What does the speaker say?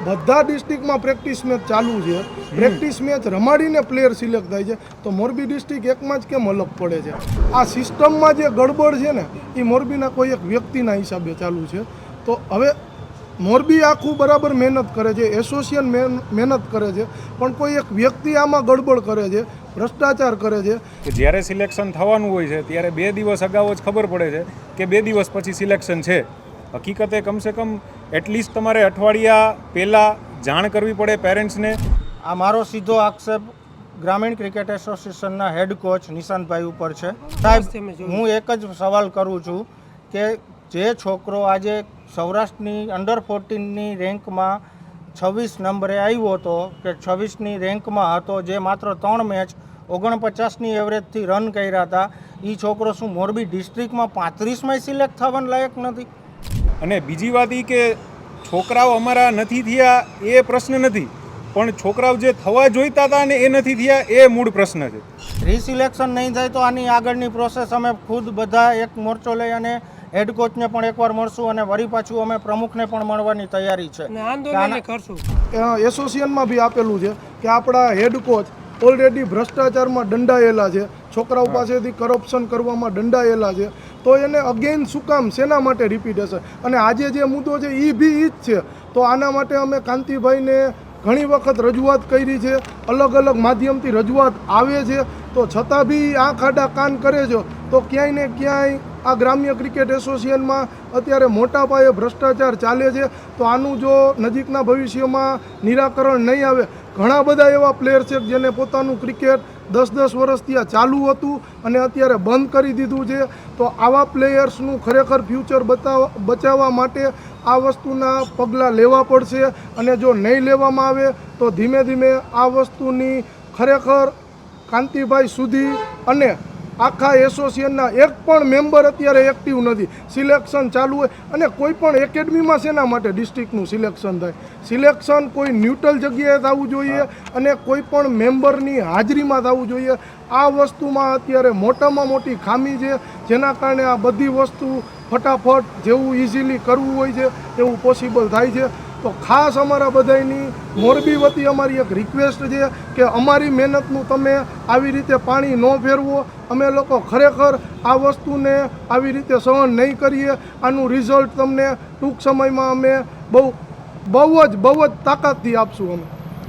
બધા ડિસ્ટ્રિક્ટમાં practice match ચાલુ છે, પ્રેક્ટિસ મેચ રમાડીને પ્લેયર સિલેક્ટ થાય છે, તો મોરબી ડિસ્ટ્રિક્ટ એકમાં જ કેમ અલગ પડે છે? આ સિસ્ટમમાં જે ગડબડ છે ને એ મોરબીના કોઈ એક વ્યક્તિના હિસાબે ચાલુ છે. તો હવે મોરબી આખું બરાબર મહેનત કરે છે, એસોસિએશન મહેનત કરે છે, પણ કોઈ એક વ્યક્તિ આમાં ગડબડ કરે છે, ભ્રષ્ટાચાર કરે છે. કે જ્યારે સિલેક્શન થવાનું હોય છે ત્યારે 2 દિવસ અગાઉ જ ખબર પડે છે કે 2 દિવસ પછી સિલેક્શન છે. હકીકતે કમસે કમ એટલીસ્ટ તમારે અઠવાડિયા પહેલાં જાણ કરવી પડે પેરેન્ટ્સને. આ મારો સીધો આક્ષેપ ગ્રામીણ ક્રિકેટ એસોસિએશનના હેડ કોચ નિશાંતભાઈ ઉપર છે. સાહેબ, હું એક જ સવાલ કરું છું કે જે છોકરો આજે સૌરાષ્ટ્રની અંડર 14ની રેન્કમાં 26 નંબરે આવ્યો હતો કે 26ની રેન્કમાં હતો, જે માત્ર 3 મેચ 49ની એવરેજથી રન કર્યા હતા, એ છોકરો શું મોરબી ડિસ્ટ્રિક્ટમાં 35માં સિલેક્ટ થવાનું લાયક નથી? અને બીજી વાત એ કે છોકરાઓ અમારા નથી થયા એ પ્રશ્ન નથી, પણ છોકરાઓ જે થવા જોઈતા હતા ને એ નથી થયા એ મૂળ પ્રશ્ન છે. રીસિલેક્શન નહીં થાય તો આની આગળની પ્રોસેસ અમે ખુદ બધા એક મોરચો લઈ અને હેડ કોચને પણ એકવાર મળશું અને વળી પાછું અમે પ્રમુખને પણ મળવાની તૈયારી છે. આંદોલન કરશું. એસોસિએશનમાં બી આપેલું છે કે આપણા હેડ કોચ ઓલરેડી ભ્રષ્ટાચારમાં દંડાયેલા છે, છોકરાઓ પાસેથી કરપ્શન કરવામાં દંડાયેલા છે, તો એને અગેન શું કામ, શેના માટે રિપીટ હશે? અને આજે જે મુદ્દો છે એ બી એ જ છે. તો આના માટે અમે કાંતિભાઈને ઘણી વખત રજૂઆત કરી છે, અલગ અલગ માધ્યમથી રજૂઆત આવે છે, તો છતાં બી આંખ આડા કાન કરે છે. તો ક્યાંય ને ક્યાંય આ ગ્રામ્ય ક્રિકેટ એસોસિએશનમાં અત્યારે મોટા પાયે ભ્રષ્ટાચાર ચાલે છે. તો આનું જો નજીકના ભવિષ્યમાં નિરાકરણ નહીં આવે, ઘણા બધા એવા પ્લેયર છે જેને પોતાનું ક્રિકેટ 10-10 વર્ષથી આ ચાલુ હતું અને અત્યારે બંધ કરી દીધું છે. તો આવા પ્લેયર્સનું ખરેખર ફ્યુચર બચાવવા માટે આ વસ્તુના પગલાં લેવા પડશે, અને જો નહીં લેવામાં આવે તો ધીમે ધીમે આ વસ્તુની ખરેખર કાંતિભાઈ સુધી અને આખા એસોસિએશનના એક પણ મેમ્બર અત્યારે એક્ટિવ નથી. સિલેક્શન ચાલુ હોય અને કોઈ પણ એકેડમીમાં શેના માટે ડિસ્ટ્રિક્ટનું સિલેક્શન થાય? સિલેક્શન કોઈ ન્યુટ્રલ જગ્યાએ થવું જોઈએ અને કોઈ પણ મેમ્બરની હાજરીમાં થવું જોઈએ. આ વસ્તુમાં અત્યારે મોટામાં મોટી ખામી છે, જેના કારણે આ બધી વસ્તુ ફટાફટ જેવું ઇઝીલી કરવું હોય છે એવું પોસિબલ થાય છે. તો ખાસ અમારા બધાની મોરબી વતી અમારી એક રિક્વેસ્ટ છે કે અમારી મહેનતનું તમે આવી રીતે પાણી ન ફેરવો. અમે લોકો ખરેખર આ વસ્તુને આવી રીતે સહન નહીં કરીએ. આનું રિઝલ્ટ તમને ટૂંક સમયમાં અમે બહુ જ તાકાતથી આપશું. અમે